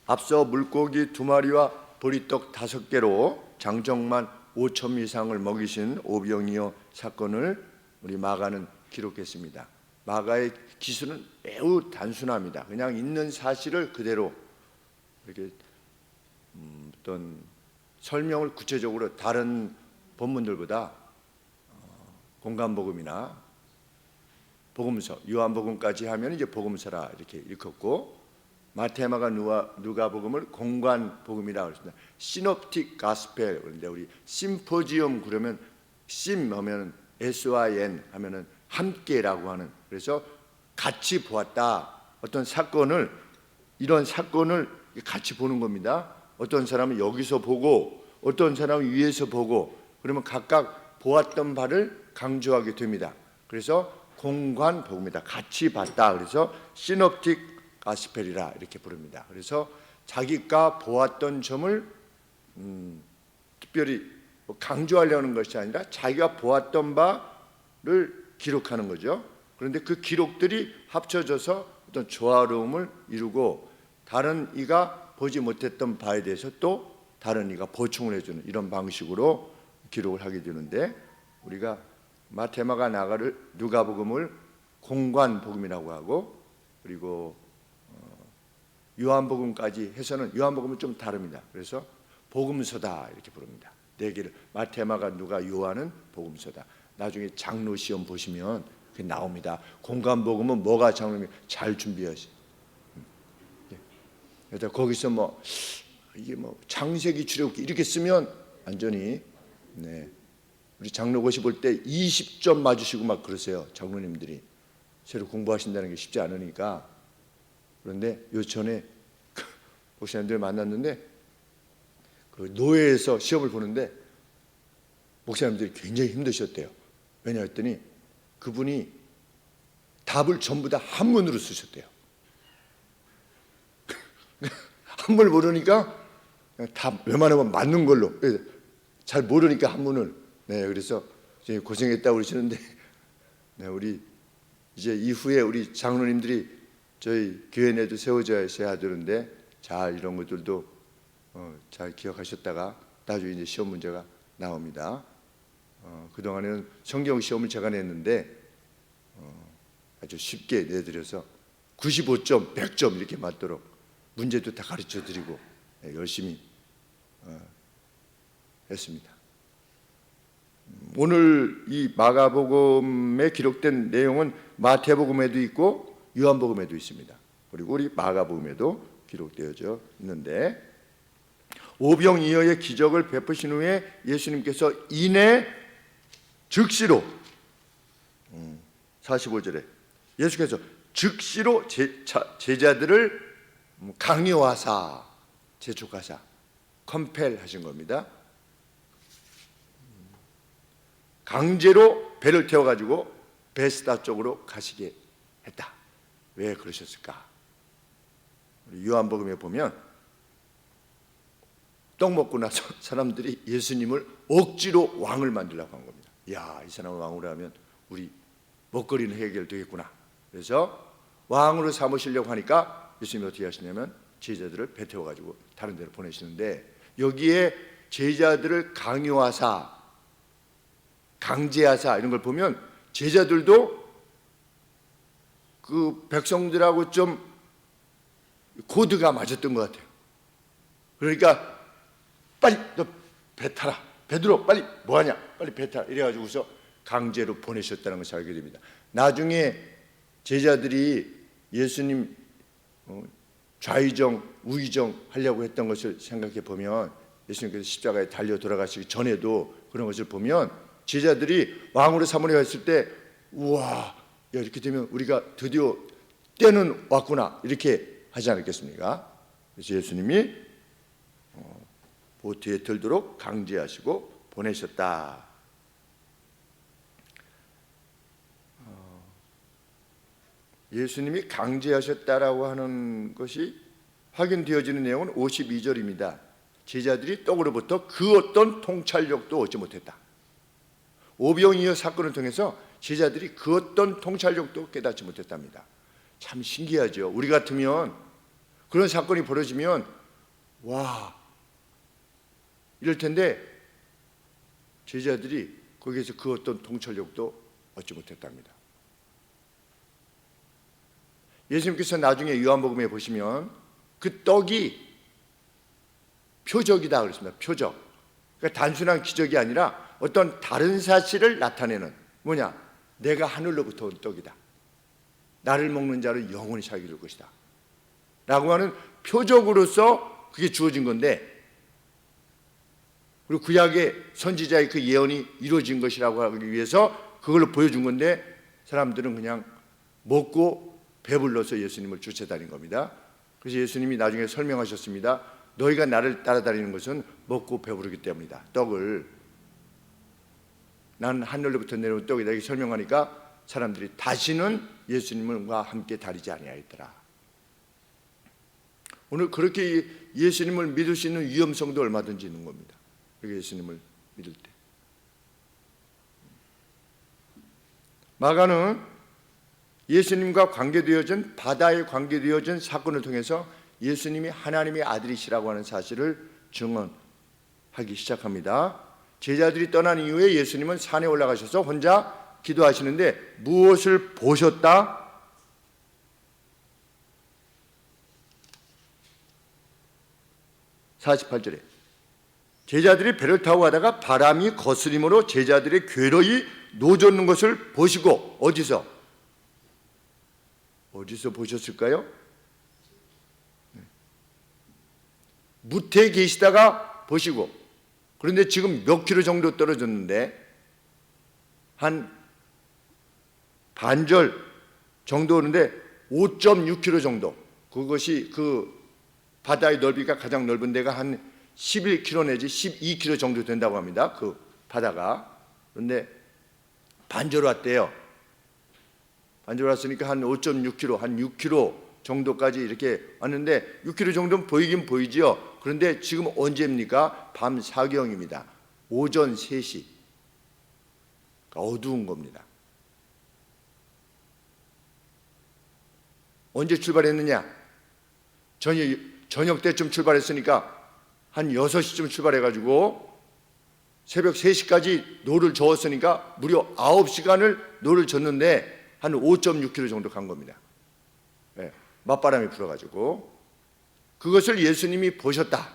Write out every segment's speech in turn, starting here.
앞서 물고기 2마리와 보리떡 5개로 장정만 5천 이상을 먹이신 오병이어 사건을 우리 마가는 기록했습니다. 마가의 기술은 매우 단순합니다. 그냥 있는 사실을 그대로 이렇게 어떤 설명을 구체적으로 다른 본문들보다 공간복음이나 복음서, 요한복음까지 하면 이제 복음서라 이렇게 읽었고, 마태, 마가, 누가복음을 공관복음이라고 했습니다. 시놉틱 가스펠. 그런데 우리 심포지엄 그러면 심 하면 SYN 하면은 함께라고 하는, 그래서 같이 보았다. 어떤 사건을, 이런 사건을 같이 보는 겁니다. 어떤 사람은 여기서 보고 어떤 사람은 위에서 보고, 그러면 각각 보았던 바를 강조하게 됩니다. 그래서 공관복음이다. 같이 봤다. 그래서 시놉틱 가스펠이라 이렇게 부릅니다. 그래서 자기가 보았던 점을 특별히 강조하려는 것이 아니라 자기가 보았던 바를 기록하는 거죠. 그런데 그 기록들이 합쳐져서 어떤 조화로움을 이루고 다른 이가 보지 못했던 바에 대해서 또 다른 이가 보충을 해주는 이런 방식으로 기록을 하게 되는데, 우리가 마태, 마가, 누가복음을 공관복음이라고 하고, 그리고 요한복음까지 해서는 요한복음은 좀 다릅니다. 그래서 복음서다 이렇게 부릅니다. 4개를 마태, 마가, 누가, 요한은 복음서다. 나중에 장로 시험 보시면 그게 나옵니다. 공관복음은 뭐가 장로면 잘 준비하시. 그래서 거기서 뭐 이게 뭐 창세기, 출애굽기 이렇게 쓰면 완전히 우리 장로고시 볼 때 20점 맞으시고 막 그러세요. 장로님들이 새로 공부하신다는 게 쉽지 않으니까. 그런데 요 전에 목사님들 만났는데 그 노예에서 시험을 보는데 목사님들이 굉장히 힘드셨대요. 왜냐 했더니 그분이 답을 전부 다 한문으로 쓰셨대요. 한문을 모르니까 다 웬만하면 맞는 걸로, 잘 모르니까 한문을. 그래서 고생했다고 그러시는데, 우리 이제 이후에 우리 장로님들이 저희 교회 내도 세워져야 되는데 잘 이런 것들도 잘 기억하셨다가 나중에 이제 시험 문제가 나옵니다. 그동안에는 성경 시험을 제가 냈는데 아주 쉽게 내드려서 95점, 100점 이렇게 맞도록 문제도 다 가르쳐 드리고 열심히 했습니다. 오늘 이 마가복음에 기록된 내용은 마태복음에도 있고 요한복음에도 있습니다. 그리고 우리 마가복음에도 기록되어져 있는데, 오병이어의 기적을 베푸신 후에 예수님께서 이내 즉시로 45절에 예수께서 즉시로 제자들을 강요하사, 재촉하사, 컴펠 하신 겁니다. 강제로 배를 태워가지고 베스다 쪽으로 가시게 했다. 왜 그러셨을까? 우리 요한복음에 보면 떡 먹고 나서 사람들이 예수님을 억지로 왕을 만들려고 한 겁니다. 야, 이 사람을 왕으로 하면 우리 먹거리는 해결되겠구나. 그래서 왕으로 삼으시려고 하니까 예수님이 어떻게 하시냐면 제자들을 배 태워가지고 다른 데로 보내시는데, 여기에 제자들을 강요하사, 강제하사 이런 걸 보면 제자들도 그 백성들하고 좀 코드가 맞았던 것 같아요. 그러니까 빨리 너 배 타라, 베드로 빨리 뭐하냐, 빨리 배 타라 이래가지고서 강제로 보내셨다는 것을 알게 됩니다. 나중에 제자들이 예수님 좌의정 우의정 하려고 했던 것을 생각해 보면, 예수님께서 십자가에 달려 돌아가시기 전에도 그런 것을 보면 제자들이 왕으로 삼으려 했을 때, 우와, 야, 이렇게 되면 우리가 드디어 때는 왔구나 이렇게 하지 않았겠습니까? 그래서 예수님이 보트에 들도록 강제하시고 보내셨다. 예수님이 강제하셨다라고 하는 것이 확인되어지는 내용은 52절입니다. 제자들이 떡으로부터 그 어떤 통찰력도 얻지 못했다. 오병이어 사건을 통해서 제자들이 그 어떤 통찰력도 깨닫지 못했답니다. 참 신기하죠. 우리 같으면 그런 사건이 벌어지면 와, 이럴 텐데 제자들이 거기에서 그 어떤 통찰력도 얻지 못했답니다. 예수님께서 나중에 요한복음에 보시면 그 떡이 표적이다 그랬습니다. 표적. 그러니까 단순한 기적이 아니라 어떤 다른 사실을 나타내는, 뭐냐? 내가 하늘로부터 온 떡이다. 나를 먹는 자는 영원히 살게 될 것이다 라고 하는 표적으로서 그게 주어진 건데, 그리고 구약의 선지자의 그 예언이 이루어진 것이라고 하기 위해서 그걸로 보여준 건데, 사람들은 그냥 먹고 배불러서 예수님을 쫓아다닌 겁니다. 그래서 예수님이 나중에 설명하셨습니다. 너희가 나를 따라다니는 것은 먹고 배부르기 때문이다. 떡을, 난 하늘로부터 내려온 떡이다, 이렇게 설명하니까 사람들이 다시는 예수님과 함께 다니지 아니하였더라. 오늘 그렇게 예수님을 믿을 수 있는 위험성도 얼마든지 있는 겁니다. 그렇게 예수님을 믿을 때. 마가는 예수님과 관계되어진, 바다에 관계되어진 사건을 통해서 예수님이 하나님의 아들이시라고 하는 사실을 증언하기 시작합니다. 제자들이 떠난 이후에 예수님은 산에 올라가셔서 혼자 기도하시는데 무엇을 보셨다? 48절에 제자들이 배를 타고 가다가 바람이 거스림으로 제자들의 괴로이 노젓는 것을 보시고, 어디서 보셨을까요? 무태에 계시다가 보시고, 그런데 지금 몇 킬로 정도 떨어졌는데 한 반절 정도 오는데 5.6km 정도, 그것이 그 바다의 넓이가 가장 넓은 데가 한 11km 내지 12km 정도 된다고 합니다. 그 바다가. 그런데 반절 왔대요. 반절 왔으니까 한 5.6km, 한 6km 정도까지 이렇게 왔는데 6km 정도는 보이긴 보이지요. 그런데 지금 언제입니까? 밤 사경입니다. 오전 3시. 어두운 겁니다. 언제 출발했느냐? 저녁 때쯤 출발했으니까 한 6시쯤 출발해가지고 새벽 3시까지 노를 저었으니까 무려 9시간을 노를 젓는데 한 5.6km 정도 간 겁니다. 네, 맞바람이 불어가지고. 그것을 예수님이 보셨다.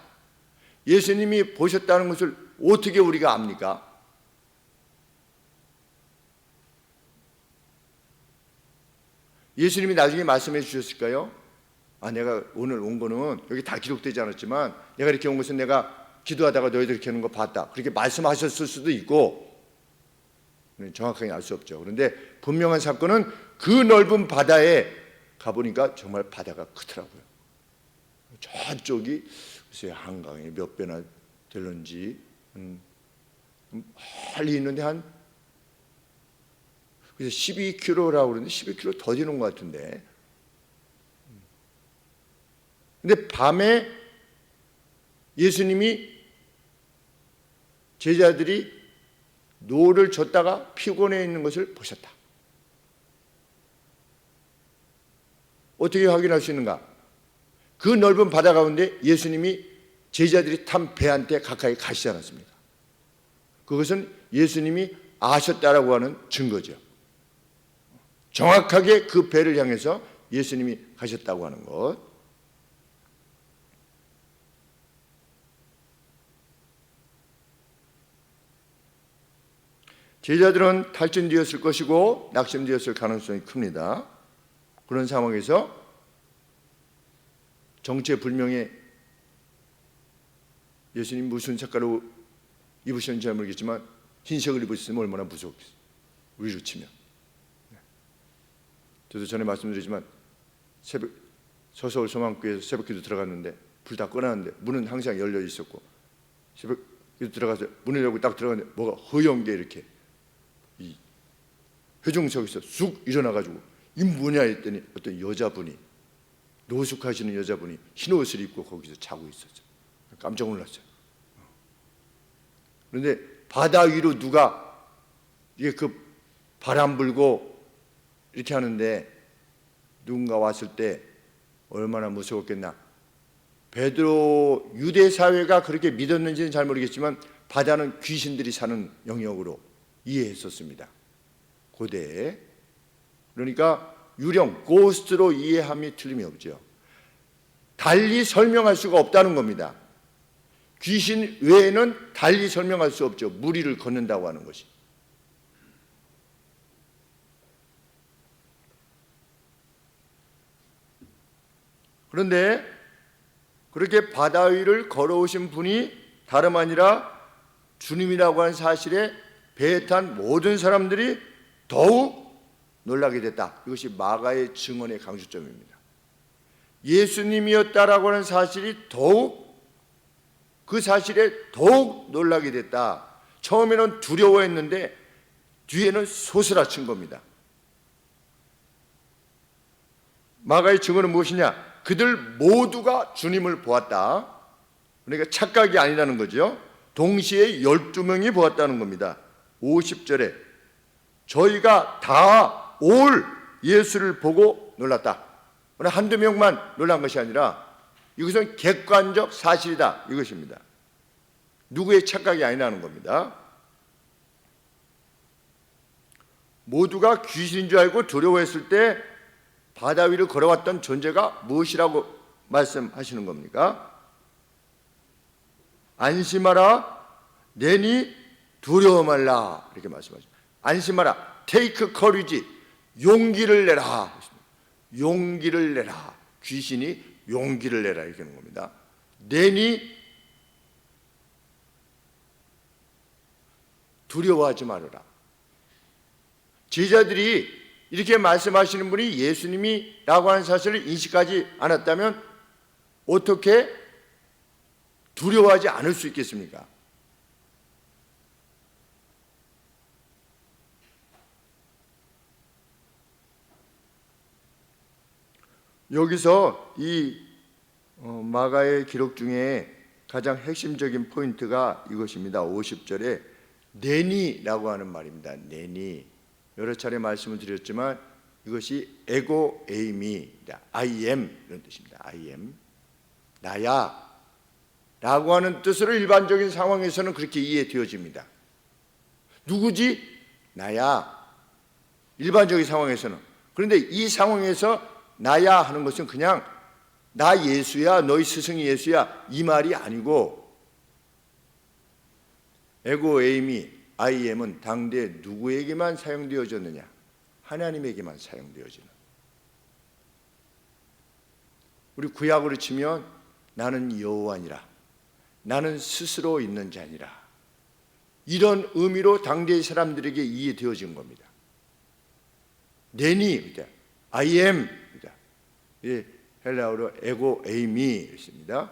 예수님이 보셨다는 것을 어떻게 우리가 압니까? 예수님이 나중에 말씀해 주셨을까요? 내가 오늘 온 거는 여기 다 기록되지 않았지만 내가 이렇게 온 것은 내가 기도하다가 너희들 이렇게 하는 거 봤다, 그렇게 말씀하셨을 수도 있고, 정확하게 알 수 없죠. 그런데 분명한 사건은 그 넓은 바다에 가보니까 정말 바다가 크더라고요. 저쪽이 글쎄 한강이 몇 배나 될런지 멀리 있는데 한 12km라고 그러는데 12km 더 되는 것 같은데. 근데 밤에 예수님이 제자들이 노를 젓다가 피곤해 있는 것을 보셨다. 어떻게 확인할 수 있는가? 그 넓은 바다 가운데 예수님이 제자들이 탄 배한테 가까이 가시지 않았습니까? 그것은 예수님이 아셨다라고 하는 증거죠. 정확하게 그 배를 향해서 예수님이 가셨다고 하는 것. 제자들은 탈진되었을 것이고 낙심되었을 가능성이 큽니다. 그런 상황에서 정체불명의, 예수님 무슨 색깔로 입으셨는지 잘 모르겠지만 흰색을 입으셨으면 얼마나 무서웠겠어요. 우리로 치면. 저도 전에 말씀드리지만 서서울 소망교회에서 새벽기도 들어갔는데 불 다 꺼놨는데 문은 항상 열려 있었고, 새벽기도 들어가서 문을 열고 딱 들어갔는데 뭐가 허연 게 이렇게 이 회중석에서 쑥 일어나가지고 이 뭐냐 했더니 어떤 여자분이, 노숙하시는 여자분이 흰 옷을 입고 거기서 자고 있었죠. 깜짝 놀랐어요. 그런데 바다 위로 누가 이게 그 바람 불고 이렇게 하는데 누군가 왔을 때 얼마나 무서웠겠나. 베드로 유대 사회가 그렇게 믿었는지는 잘 모르겠지만 바다는 귀신들이 사는 영역으로 이해했었습니다. 고대에. 그러니까 유령, 고스트로 이해함이 틀림이 없죠. 달리 설명할 수가 없다는 겁니다. 귀신 외에는 달리 설명할 수 없죠. 무리를 걷는다고 하는 것이. 그런데 그렇게 바다 위를 걸어오신 분이 다름 아니라 주님이라고 하는 사실에 배에 탄 모든 사람들이 더욱 놀라게 됐다. 이것이 마가의 증언의 강조점입니다. 예수님이었다라고 하는 사실이 그 사실에 더욱 놀라게 됐다. 처음에는 두려워했는데 뒤에는 소스라친 겁니다. 마가의 증언은 무엇이냐? 그들 모두가 주님을 보았다. 그러니까 착각이 아니라는 거죠. 동시에 12명이 보았다는 겁니다. 50절에 저희가 다 올 예수를 보고 놀랐다. 한두 명만 놀란 것이 아니라 이것은 객관적 사실이다. 이것입니다. 누구의 착각이 아니라는 겁니다. 모두가 귀신인 줄 알고 두려워했을 때 바다 위를 걸어왔던 존재가 무엇이라고 말씀하시는 겁니까? 안심하라, 내니 두려워 말라. 이렇게 말씀하십니다. 안심하라, take courage, 용기를 내라. 용기를 내라. 귀신이 용기를 내라 이렇게 하는 겁니다. 내니 두려워하지 말아라. 제자들이 이렇게 말씀하시는 분이 예수님이라고 하는 사실을 인식하지 않았다면 어떻게 두려워하지 않을 수 있겠습니까? 여기서 이 마가의 기록 중에 가장 핵심적인 포인트가 이것입니다. 50절에 내니라고 하는 말입니다. 내니. 여러 차례 말씀을 드렸지만 이것이 에고 에이미다. I am 이런 뜻입니다. I am. 나야 라고 하는 뜻으로 일반적인 상황에서는 그렇게 이해되어집니다. 누구지? 나야. 일반적인 상황에서는. 그런데 이 상황에서 나야 하는 것은 그냥 나 예수야, 너희 스승이 예수야 이 말이 아니고 에고 에이미 I am은 당대 누구에게만 사용되어졌느냐? 하나님에게만 사용되어지는. 우리 구약으로 치면 나는 여호와니라, 나는 스스로 있는 자니라, 이런 의미로 당대의 사람들에게 이해되어진 겁니다. 내니, I am, 헬라어로 에고 에이미입니다.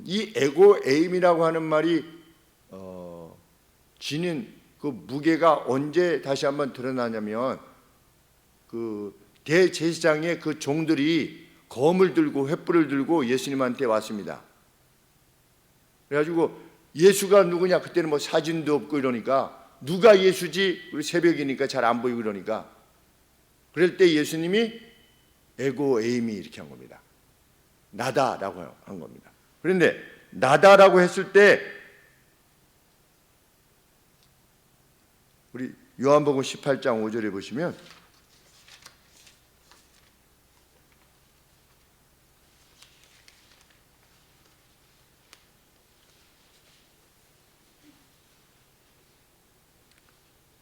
이 에고 에임이라고 하는 말이 지닌 그 무게가 언제 다시 한번 드러나냐면 그 대제사장의 그 종들이 검을 들고 횃불을 들고 예수님한테 왔습니다. 그래가지고 예수가 누구냐? 그때는 뭐 사진도 없고 이러니까 누가 예수지? 우리 새벽이니까 잘 안 보이고 그러니까 그럴 때 예수님이 에고 에임이 이렇게 한 겁니다. 나다라고 한 겁니다. 그런데 나다라고 했을 때 우리 요한복음 18장 5절에 보시면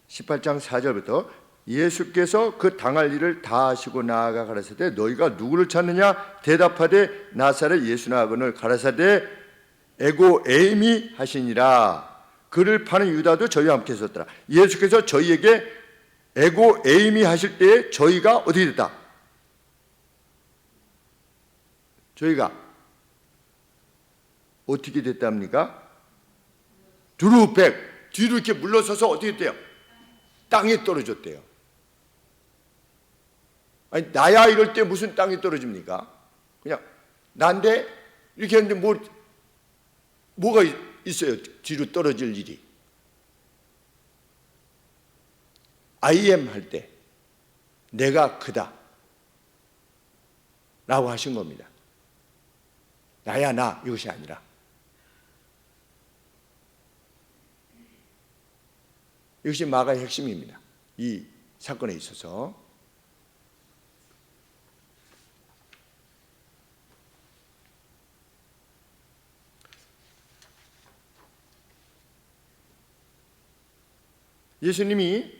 (18장 4절부터) 예수께서 그 당할 일을 다 하시고 나아가 가라사대 너희가 누구를 찾느냐 대답하되 나사렛 예수나 하거늘 가라사대 에고 에이미 하시니라. 그를 파는 유다도 저희와 함께 있었더라. 예수께서 저희에게 에고 에이미 하실 때에 저희가 어떻게 됐다? 저희가 어떻게 됐답니까? 두루백 뒤로 이렇게 물러서서 어떻게 됐대요? 땅에 떨어졌대요. 아니 나야 이럴 때 무슨 땅에 떨어집니까? 그냥 난데 이렇게 했는데 뭐가 있어요? 뒤로 떨어질 일이. I am 할 때 내가 그다 라고 하신 겁니다. 나야 나 이것이 아니라 이것이 마가의 핵심입니다. 이 사건에 있어서 예수님이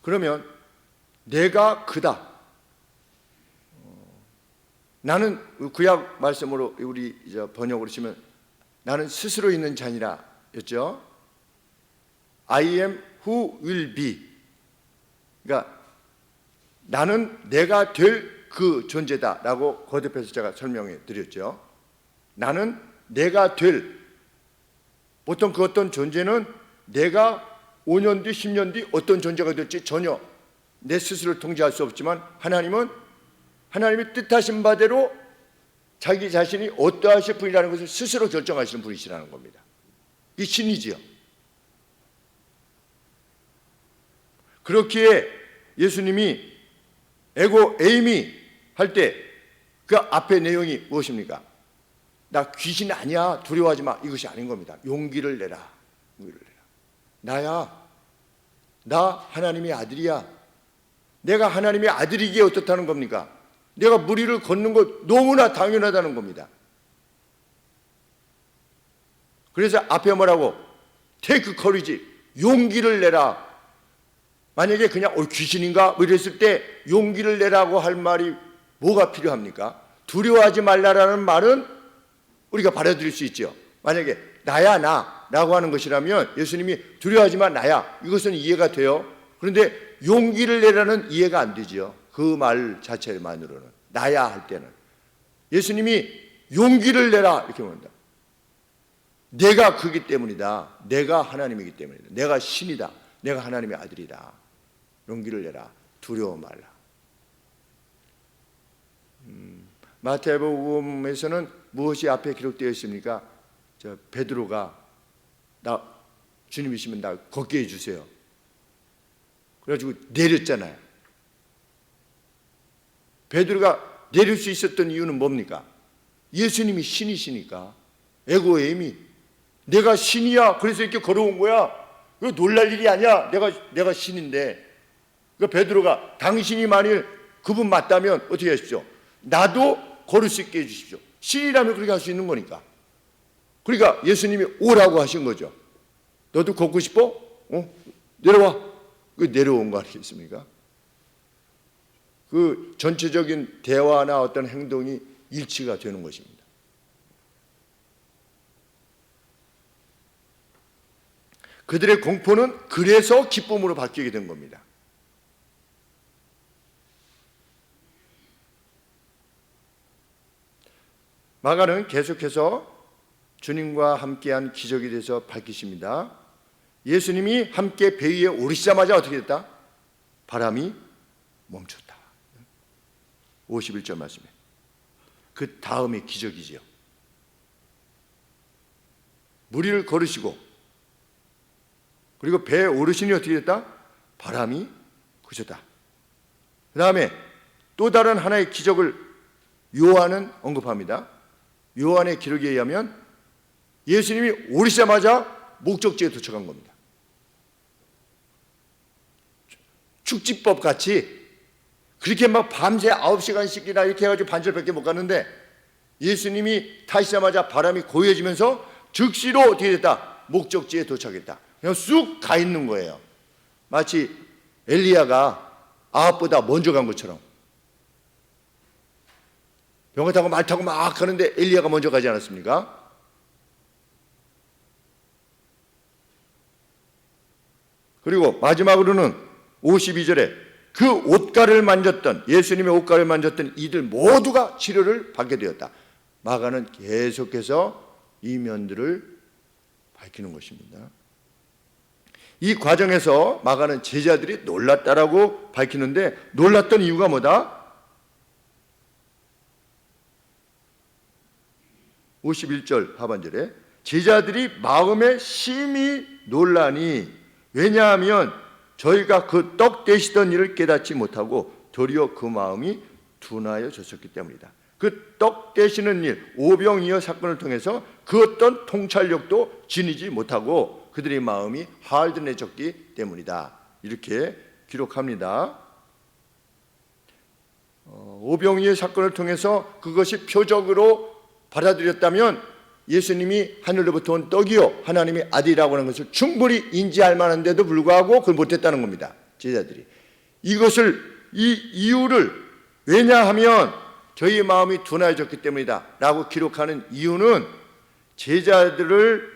그러면 내가 그다. 나는 구약 말씀으로 우리 번역으로 치면 나는 스스로 있는 자니라 였죠. I am who will be. 그러니까 나는 내가 될 그 존재다라고 거듭해서 제가 설명해 드렸죠. 나는 내가 될, 보통 그 어떤 존재는 내가 5년 뒤 10년 뒤 어떤 존재가 될지 전혀 내 스스로를 통제할 수 없지만 하나님은 하나님의 뜻하신 바대로 자기 자신이 어떠하실 분이라는 것을 스스로 결정하시는 분이시라는 겁니다. 이 신이지요. 그렇기에 예수님이 에고 에이미 할 때 그 앞에 내용이 무엇입니까? 나 귀신 아니야, 두려워하지 마, 이것이 아닌 겁니다. 용기를 내라. 용기를 내라. 나야, 나 하나님의 아들이야. 내가 하나님의 아들이기에 어떻다는 겁니까? 내가 무리를 걷는 것 너무나 당연하다는 겁니다. 그래서 앞에 뭐라고? Take courage, 용기를 내라. 만약에 그냥 귀신인가? 뭐 이랬을 때 용기를 내라고 할 말이 뭐가 필요합니까? 두려워하지 말라라는 말은 우리가 받아들일 수 있죠. 만약에 나야 나라고 하는 것이라면 예수님이 두려워하지 마 나야, 이것은 이해가 돼요. 그런데 용기를 내라는 이해가 안 되죠. 그 말 자체만으로는. 나야 할 때는 예수님이 용기를 내라 이렇게 말한다. 내가 그기 때문이다. 내가 하나님이기 때문이다. 내가 신이다. 내가 하나님의 아들이다. 용기를 내라. 두려워 말라. 마태복음에서는 무엇이 앞에 기록되어 있습니까? 베드로가 나 주님이시면 나 걷게 해주세요. 그래가지고 내렸잖아요. 베드로가 내릴 수 있었던 이유는 뭡니까? 예수님이 신이시니까. 에고에임이 내가 신이야. 그래서 이렇게 걸어온 거야. 이거 놀랄 일이 아니야. 내가 신인데. 그러니까 베드로가 당신이 만일 그분 맞다면 어떻게 하십시오? 나도 걸을 수 있게 해주십시오. 신이라면 그렇게 할 수 있는 거니까. 그러니까 예수님이 오라고 하신 거죠. 너도 걷고 싶어? 내려와. 그 내려온 거 아니겠습니까? 그 전체적인 대화나 어떤 행동이 일치가 되는 것입니다. 그들의 공포는 그래서 기쁨으로 바뀌게 된 겁니다. 마가는 계속해서 주님과 함께한 기적에 대해서 밝히십니다. 예수님이 함께 배 위에 오르시자마자 어떻게 됐다? 바람이 멈췄다. 51절 말씀에. 그 다음에 기적이지요. 무리를 걸으시고 그리고 배에 오르시니 어떻게 됐다? 바람이 그쳤다. 그 다음에 또 다른 하나의 기적을 요한은 언급합니다. 요한의 기록에 의하면 예수님이 오르시자마자 목적지에 도착한 겁니다. 축지법 같이 그렇게 막 밤새 9시간씩이나 이렇게 해가지고 반절밖에 못 갔는데 예수님이 타시자마자 바람이 고요해지면서 즉시로 어떻게 됐다? 목적지에 도착했다. 그냥 쑥 가 있는 거예요. 마치 엘리야가 아합보다 먼저 간 것처럼. 병거 타고 말 타고 막 가는데 엘리야가 먼저 가지 않았습니까? 그리고 마지막으로는 52절에 그 옷가를 만졌던 예수님의 옷가를 만졌던 이들 모두가 치료를 받게 되었다. 마가는 계속해서 이 면들을 밝히는 것입니다. 이 과정에서 마가는 제자들이 놀랐다라고 밝히는데 놀랐던 이유가 뭐다? 51절 하반절에 제자들이 마음에 심히 놀라니 왜냐하면 저희가 그 떡 되시던 일을 깨닫지 못하고 도리어 그 마음이 둔하여졌었기 때문이다. 그 떡 떼시는 일, 오병이어 사건을 통해서 그 어떤 통찰력도 지니지 못하고 그들의 마음이 하알든해졌기 때문이다. 이렇게 기록합니다. 오병이어 사건을 통해서 그것이 표적으로 받아들였다면 예수님이 하늘로부터 온 떡이요 하나님의 아들이라고 하는 것을 충분히 인지할 만한데도 불구하고 그걸 못했다는 겁니다. 제자들이 이것을 이 이유를 왜냐하면 저희의 마음이 둔해졌기 때문이다 라고 기록하는 이유는 제자들을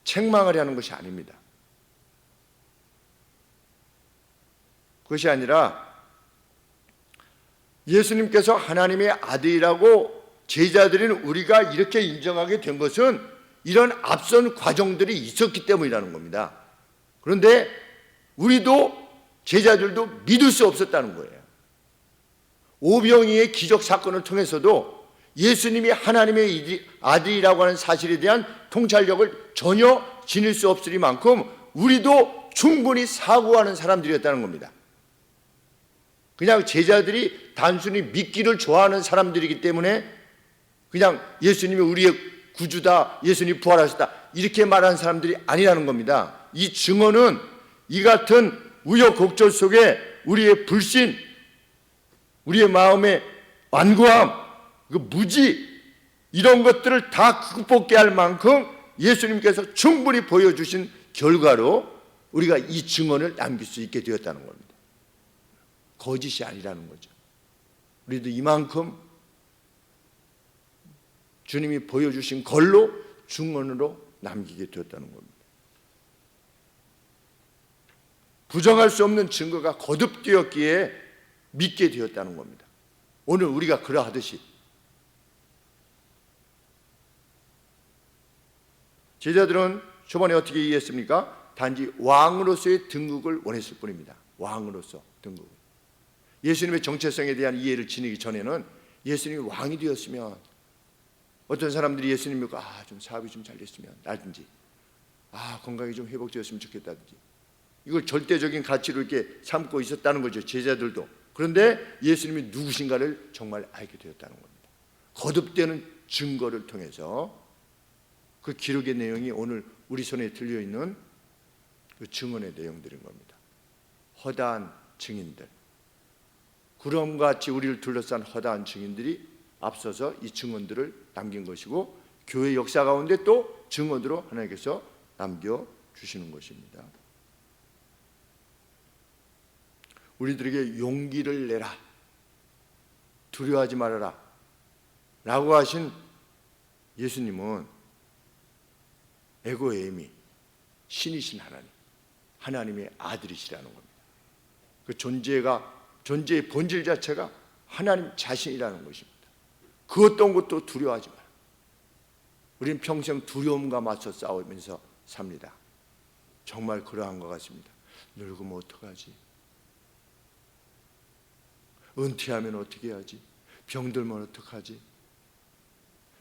책망하려는 것이 아닙니다. 그것이 아니라 예수님께서 하나님의 아들이라고 제자들인 우리가 이렇게 인정하게 된 것은 이런 앞선 과정들이 있었기 때문이라는 겁니다. 그런데 우리도 제자들도 믿을 수 없었다는 거예요. 오병이의 기적 사건을 통해서도 예수님이 하나님의 아들이라고 하는 사실에 대한 통찰력을 전혀 지닐 수 없으리만큼 우리도 충분히 사고하는 사람들이었다는 겁니다. 그냥 제자들이 단순히 믿기를 좋아하는 사람들이기 때문에 그냥 예수님이 우리의 구주다, 예수님이 부활하셨다 이렇게 말하는 사람들이 아니라는 겁니다. 이 증언은 이 같은 우여곡절 속에 우리의 불신, 우리의 마음의 완고함, 그 무지 이런 것들을 다 극복해 할 만큼 예수님께서 충분히 보여주신 결과로 우리가 이 증언을 남길 수 있게 되었다는 겁니다. 거짓이 아니라는 거죠. 우리도 이만큼 주님이 보여주신 걸로 증언으로 남기게 되었다는 겁니다. 부정할 수 없는 증거가 거듭되었기에 믿게 되었다는 겁니다. 오늘 우리가 그러하듯이 제자들은 초반에 어떻게 이해했습니까? 단지 왕으로서의 등극을 원했을 뿐입니다. 왕으로서 등극. 예수님의 정체성에 대한 이해를 지니기 전에는 예수님이 왕이 되었으면 어떤 사람들이 예수님 믿고 좀 사업이 좀 잘 됐으면 라든지 건강이 좀 회복되었으면 좋겠다든지 이걸 절대적인 가치로 이렇게 삼고 있었다는 거죠. 제자들도. 그런데 예수님이 누구신가를 정말 알게 되었다는 겁니다. 거듭되는 증거를 통해서 그 기록의 내용이 오늘 우리 손에 들려있는 그 증언의 내용들인 겁니다. 허다한 증인들, 구름같이 우리를 둘러싼 허다한 증인들이 앞서서 이 증언들을 남긴 것이고 교회 역사 가운데 또 증언으로 하나님께서 남겨주시는 것입니다. 우리들에게 용기를 내라, 두려워하지 말아라 라고 하신 예수님은 에고에이미, 신이신 하나님, 하나님의 아들이시라는 겁니다. 그 존재의 본질 자체가 하나님 자신이라는 것입니다. 그 어떤 것도 두려워하지 마라. 우리는 평생 두려움과 맞서 싸우면서 삽니다. 정말 그러한 것 같습니다. 늙으면 어떡하지? 은퇴하면 어떻게 해야지? 병들면 어떡하지?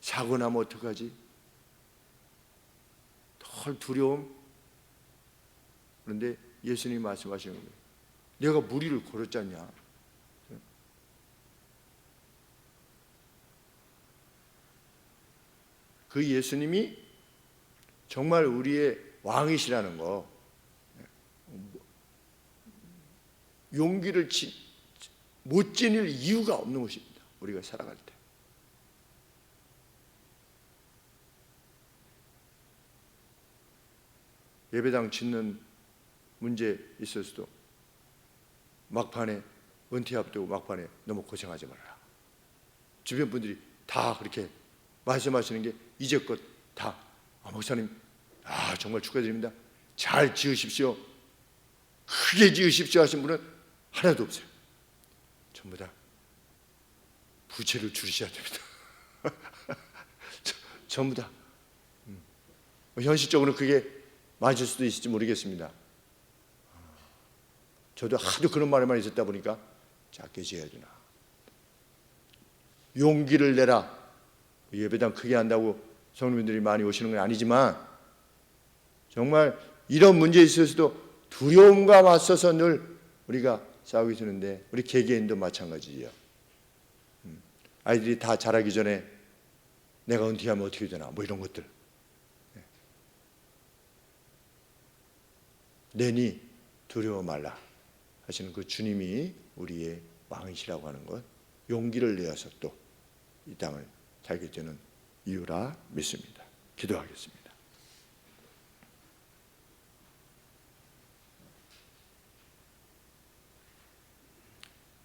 사고 나면 어떡하지? 덜 두려움. 그런데 예수님이 말씀하시는 거예요. 내가 무리를 걸었잖냐? 그 예수님이 정말 우리의 왕이시라는 거, 용기를 못 지닐 이유가 없는 것입니다. 우리가 살아갈 때. 예배당 짓는 문제 있어서도 막판에 은퇴 앞두고 막판에 너무 고생하지 말아라. 주변 분들이 다 그렇게 말씀하시는 게 이제껏 다 목사님 정말 축하드립니다. 잘 지으십시오. 크게 지으십시오 하신 분은 하나도 없어요. 전부 다 부채를 줄이셔야 됩니다. 전부 다. 현실적으로 그게 맞을 수도 있을지 모르겠습니다. 저도 하도 그런 말에만 있었다 보니까 작게 지어야 되나. 용기를 내라. 예배당 크게 한다고 성도님들이 많이 오시는 건 아니지만 정말 이런 문제에 있어서도 두려움과 맞서서 늘 우리가 싸우게 되는데 우리 개개인도 마찬가지예요. 아이들이 다 자라기 전에 내가 은퇴하면 어떻게 되나 뭐 이런 것들. 내니 두려워 말라 하시는 그 주님이 우리의 왕이시라고 하는 것, 용기를 내어서 또 이 땅을 살게 되는 이유라 믿습니다. 기도하겠습니다.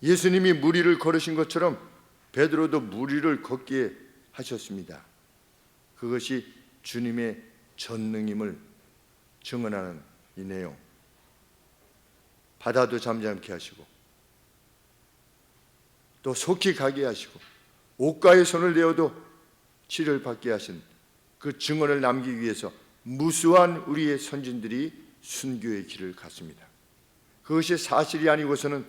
예수님이 무리를 걸으신 것처럼 베드로도 무리를 걷게 하셨습니다. 그것이 주님의 전능임을 증언하는 이 내용. 바다도 잠잠케 하시고 또 속히 가게 하시고 옷가에 손을 대어도 치료를 받게 하신 그 증언을 남기기 위해서 무수한 우리의 선진들이 순교의 길을 갔습니다. 그것이 사실이 아니고서는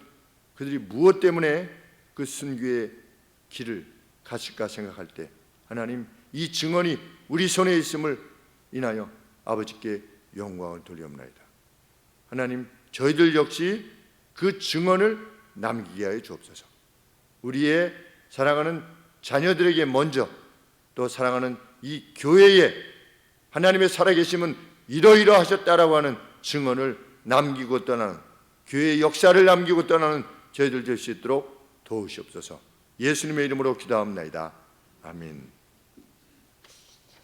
그들이 무엇 때문에 그 순교의 길을 갔을까 생각할 때 하나님, 이 증언이 우리 손에 있음을 인하여 아버지께 영광을 돌리옵나이다. 하나님, 저희들 역시 그 증언을 남기게 하여 주옵소서. 우리의 사랑하는 자녀들에게 먼저, 또 사랑하는 이 교회에 하나님의 살아계심은 이러이러하셨다라고 하는 증언을 남기고 떠나는, 교회의 역사를 남기고 떠나는 저희들 될 수 있도록 도우시옵소서. 예수님의 이름으로 기도합니다. 아멘.